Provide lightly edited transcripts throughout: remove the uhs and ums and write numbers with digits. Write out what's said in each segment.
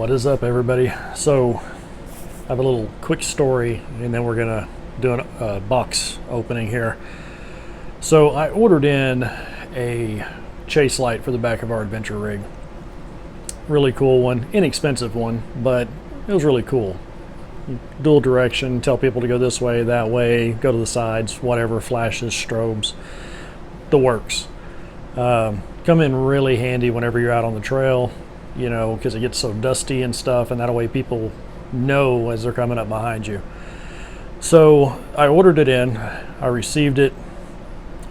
What is up, everybody? So I have a little quick story and then we're gonna do a box opening here. So I ordered in a chase light for the back of our adventure rig. Really cool one, inexpensive one, but it was really cool. Dual direction, tell people to go this way, that way, go to the sides, whatever, flashes, strobes, the works. Come in really handy whenever you're out on the trail, you know, because it gets so dusty and stuff, and that way people know as they're coming up behind you. So I ordered it in, I received it,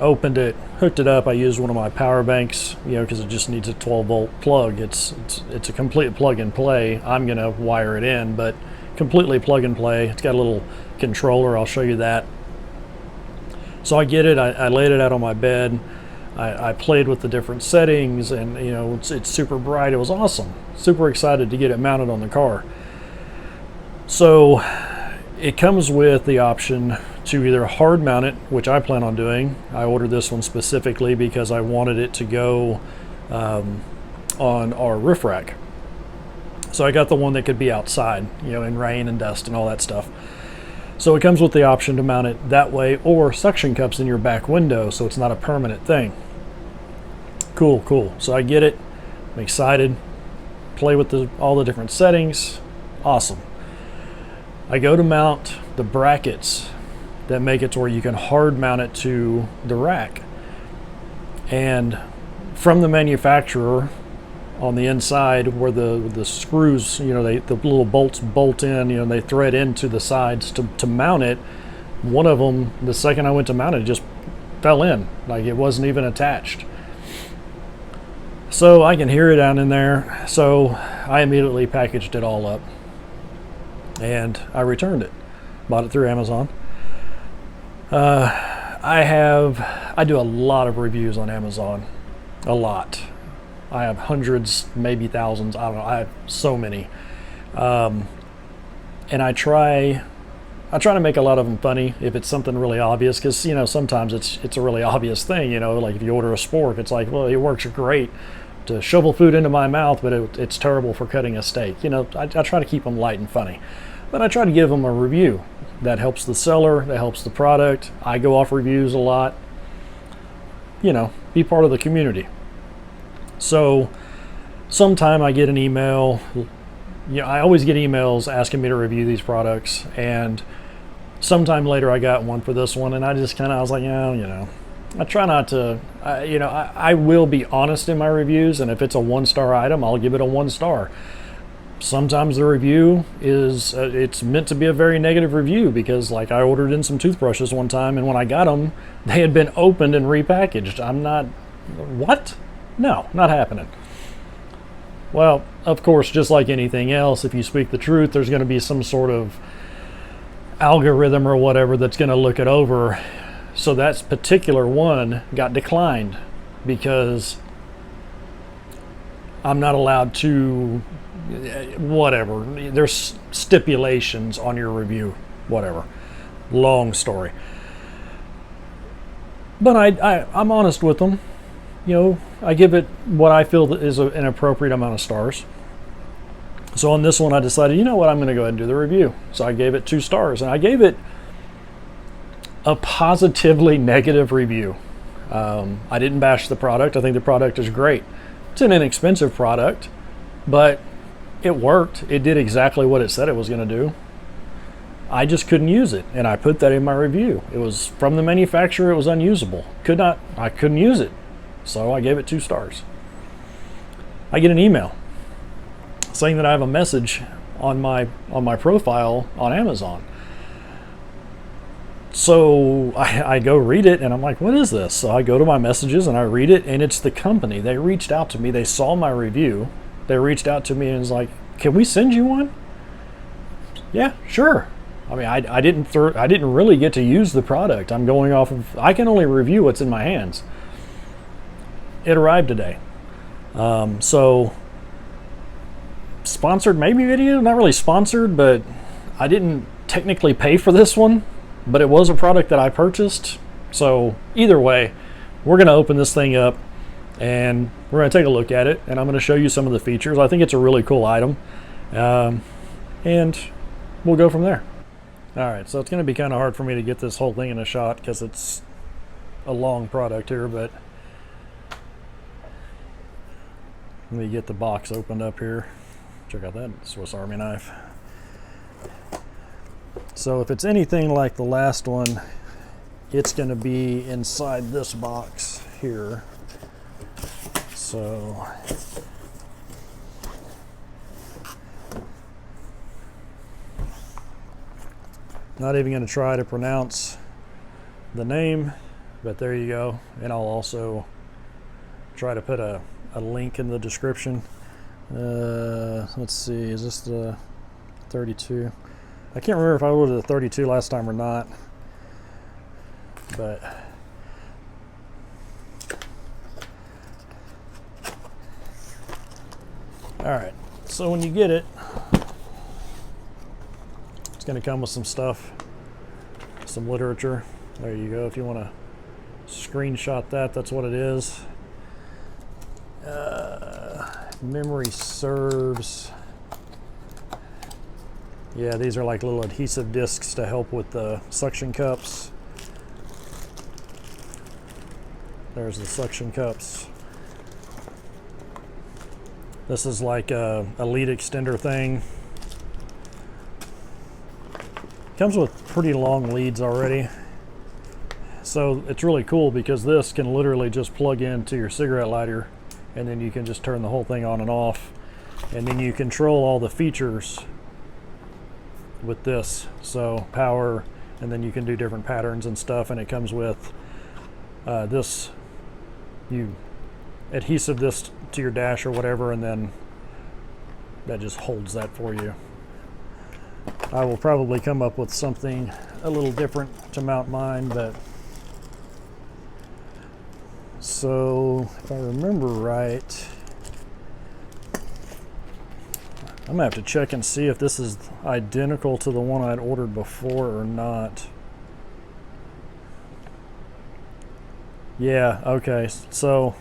opened it, hooked it up. I used one of my power banks, you know, because it just needs a 12-volt plug. It's a complete plug and play. I'm gonna wire it in, but completely plug and play. It's got a little controller, I'll show you that. So I get it, I laid it out on my bed. I played with the different settings, and you know, it's super bright. It was awesome. Super excited to get it mounted on the car. So it comes with the option to either hard mount it, which I plan on doing. I ordered this one specifically because I wanted it to go on our roof rack. So I got the one that could be outside, you know, in rain and dust and all that stuff. So it comes with the option to mount it that way, or suction cups in your back window, so it's not a permanent thing. Cool. So I get it, I'm excited, play with all the different settings, awesome. I go to mount the brackets that make it to where you can hard mount it to the rack. And from the manufacturer, on the inside where the screws, you know, the little bolts bolt in, you know, they thread into the sides to mount it. One of them, the second I went to mount it, just fell in, like it wasn't even attached. So I can hear it down in there. So I immediately packaged it all up and I returned it. Bought it through Amazon. I do a lot of reviews on Amazon, a lot. I have hundreds, maybe thousands. I don't know. I have so many, and I try to make a lot of them funny if it's something really obvious, because you know sometimes it's a really obvious thing. You know, like if you order a spork, it's like, well, it works great to shovel food into my mouth, but it's terrible for cutting a steak. You know, I try to keep them light and funny, but I try to give them a review that helps the seller, that helps the product. I go off reviews a lot. You know, be part of the community. So sometime I get an email, you know, I always get emails asking me to review these products, and sometime later I got one for this one, and I just I was like, yeah, you know, I try not to, you know, I will be honest in my reviews, and if it's a 1-star item, I'll give it a 1 star. Sometimes the review is, it's meant to be a very negative review, because like I ordered in some toothbrushes one time, and when I got them, they had been opened and repackaged. I'm not, what? No, not happening. Well, of course, just like anything else, if you speak the truth, there's going to be some sort of algorithm or whatever that's going to look it over. So that particular one got declined because I'm not allowed to, whatever. There's stipulations on your review, whatever. Long story. But I'm honest with them. You know, I give it what I feel is an appropriate amount of stars. So on this one, I decided, you know what, I'm going to go ahead and do the review. So I gave it 2 stars, and I gave it a positively negative review. I didn't bash the product. I think the product is great. It's an inexpensive product, but it worked. It did exactly what it said it was going to do. I just couldn't use it, and I put that in my review. It was from the manufacturer. It was unusable. I couldn't use it. So I gave it 2 stars. I get an email saying that I have a message on my profile on Amazon. So I go read it, and I'm like, what is this? So I go to my messages and I read it, and it's the company. They reached out to me. They saw my review. They reached out to me and was like, can we send you one? Yeah, sure. I mean, I didn't really get to use the product. I'm going off of, I can only review what's in my hands. It arrived today. So sponsored maybe video, not really sponsored, but I didn't technically pay for this one, but it was a product that I purchased. So either way, we're going to open this thing up and we're going to take a look at it, and I'm going to show you some of the features. I think it's a really cool item. And we'll go from there. All right, so it's going to be kind of hard for me to get this whole thing in a shot because it's a long product here, but let me get the box opened up here. Check out that Swiss Army knife. So if it's anything like the last one, it's going to be inside this box here. So not even going to try to pronounce the name, but there you go. And I'll also try to put a link in the description. Let's see, is this the 32? I can't remember if I ordered the 32 last time or not, but all right, so when you get it, it's going to come with some stuff, some literature. There you go. If you want to screenshot that, that's what it is. Memory serves. Yeah, these are like little adhesive discs to help with the suction cups. There's the suction cups. This is like a lead extender thing. Comes with pretty long leads already. So it's really cool because this can literally just plug into your cigarette lighter, and then you can just turn the whole thing on and off. And then you control all the features with this. So power, and then you can do different patterns and stuff, and it comes with this, you adhesive this to your dash or whatever, and then that just holds that for you. I will probably come up with something a little different to mount mine, but so if I remember right, I'm gonna have to check and see if this is identical to the one I'd ordered before or not. Yeah, okay, so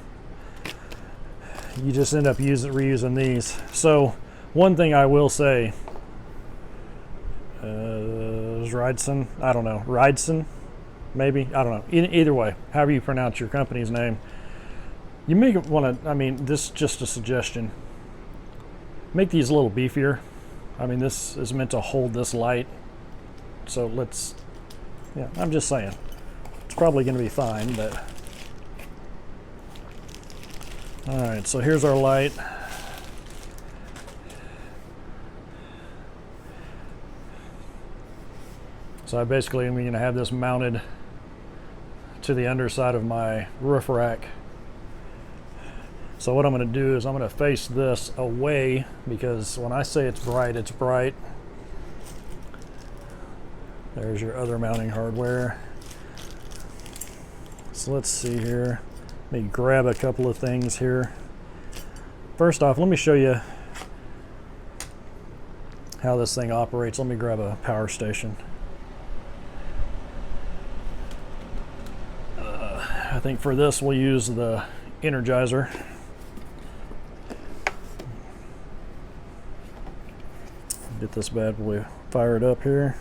you just end up reusing these. So one thing I will say, Ridson, I don't know, Ridson, maybe, I don't know. Either way, however you pronounce your company's name, you may want to, I mean, this is just a suggestion. Make these a little beefier. I mean, this is meant to hold this light. So let's, yeah, I'm just saying. It's probably going to be fine, but. All right, so here's our light. So I basically am going to have this mounted to the underside of my roof rack. So what I'm going to do is I'm going to face this away, because when I say it's bright, it's bright. There's your other mounting hardware. So let's see here. Let me grab a couple of things here. First off, let me show you how this thing operates. Let me grab a power station. I think for this we'll use the Energizer. Get this bad boy fired up here.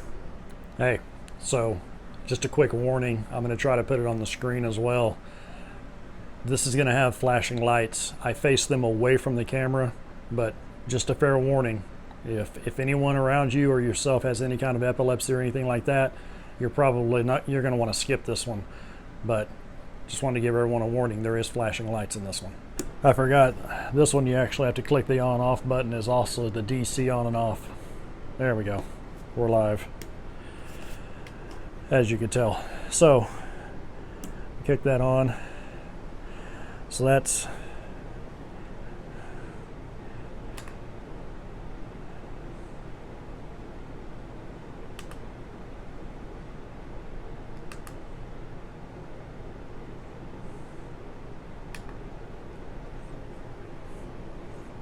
Hey, so just a quick warning, I'm going to try to put it on the screen as well. This is going to have flashing lights. I face them away from the camera, but just a fair warning, if anyone around you or yourself has any kind of epilepsy or anything like that, you're probably not, you're going to want to skip this one. But just wanted to give everyone a warning, there is flashing lights in this one. I forgot, this one you actually have to click the on off button, is also the DC on and off. There we go, we're live, as you can tell. So kick that on. So that's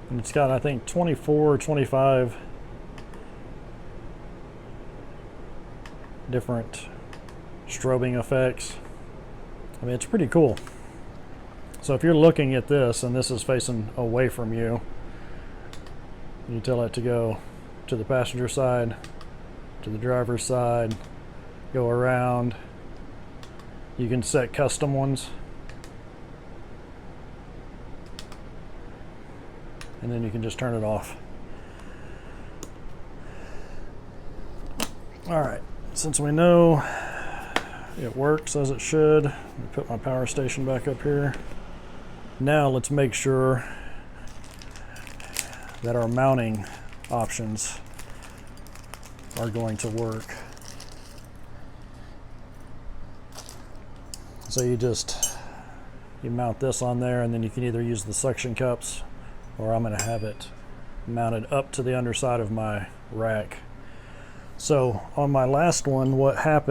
and it's got, I think, 24 or 25 different strobing effects. I mean, it's pretty cool. So if you're looking at this and this is facing away from you, You tell it to go to the passenger side, to the driver's side, go around. You can set custom ones. And then you can just turn it off. All right, since we know it works as it should, let me put my power station back up here. Now let's make sure that our mounting options are going to work. So you mount this on there, and then you can either use the suction cups, or I'm going to have it mounted up to the underside of my rack. So on my last one, what had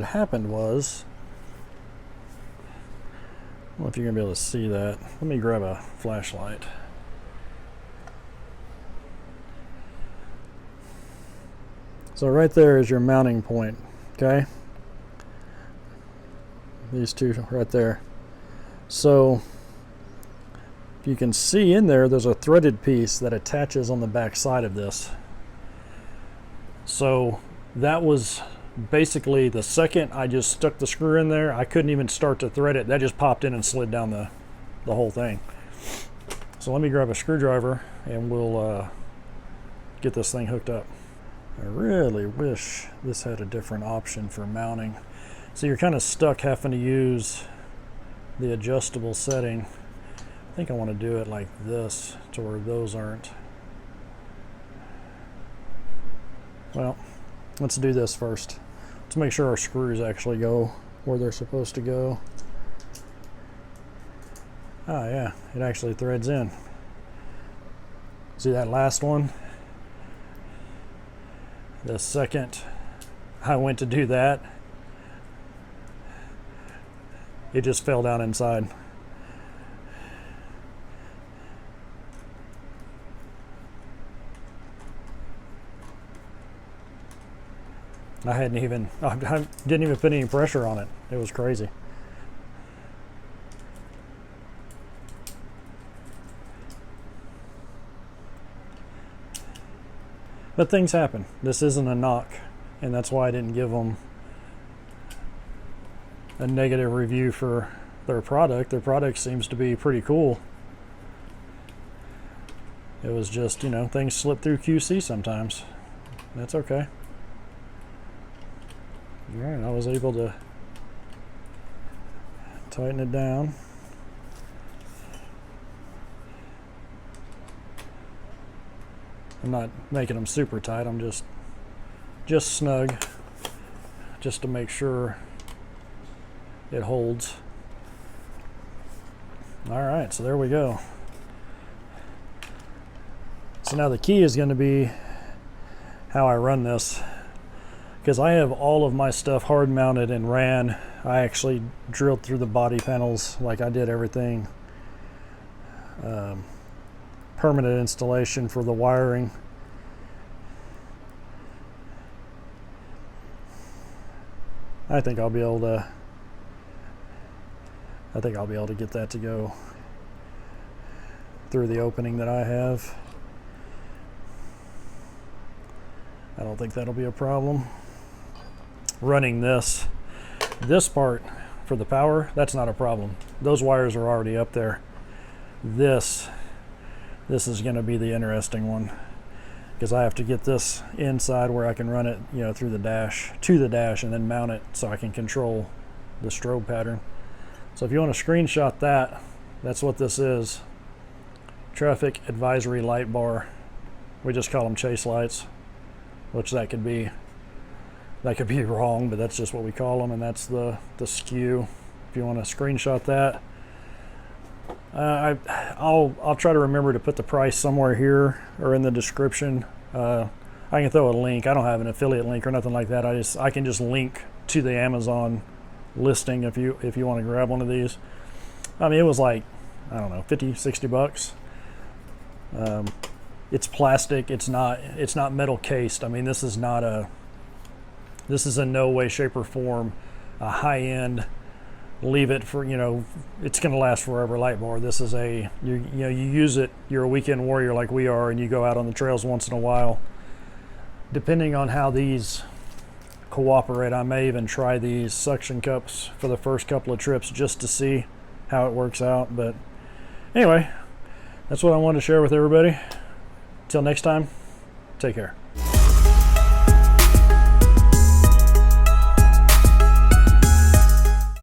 happened was, I don't know if you're going to be able to see that. Let me grab a flashlight. So right there is your mounting point, okay? These two right there. So you can see in there's a threaded piece that attaches on the back side of this. So that was basically the second I just stuck the screw in there, I couldn't even start to thread it. That just popped in and slid down the whole thing. So let me grab a screwdriver and we'll get this thing hooked up. I really wish this had a different option for mounting. So you're kind of stuck having to use the adjustable setting. I think I want to do it like this to where those aren't. Well, let's do this first. Let's make sure our screws actually go where they're supposed to go. Oh yeah, it actually threads in. See that last one? The second I went to do that, it just fell down inside. I didn't even put any pressure on it. It was crazy. But things happen. This isn't a knock, and that's why I didn't give them a negative review for their product. Their product seems to be pretty cool. It was just, things slip through QC sometimes. That's okay. All right, I was able to tighten it down. I'm not making them super tight. I'm just snug, just to make sure it holds. All right, so there we go. So now the key is going to be how I run this, because I have all of my stuff hard mounted and ran. I actually drilled through the body panels, like I did everything. Permanent installation for the wiring. I think I'll be able to get that to go through the opening that I have. I don't think that'll be a problem. Running this part for the power, that's not a problem. Those wires are already up there. This is going to be the interesting one, because I have to get this inside where I can run it, through the dash to the dash, and then mount it so I can control the strobe pattern. So if you want to screenshot that, that's what this is. Traffic advisory light bar. We just call them chase lights, which that could be wrong, but that's just what we call them, and that's the skew. If you want to screenshot that, I'll try to remember to put the price somewhere here or in the description. I can throw a link. I don't have an affiliate link or nothing like that. I can just link to the Amazon listing if you want to grab one of these. I mean, it was like, I don't know, 50, 60 bucks. It's plastic. It's not metal cased. I mean, this is in no way, shape, or form a high-end leave it for, it's going to last forever light bar. This is you use it, you're a weekend warrior like we are, and you go out on the trails once in a while. Depending on how these cooperate, I may even try these suction cups for the first couple of trips just to see how it works out. But anyway, that's what I wanted to share with everybody. Till next time, take care.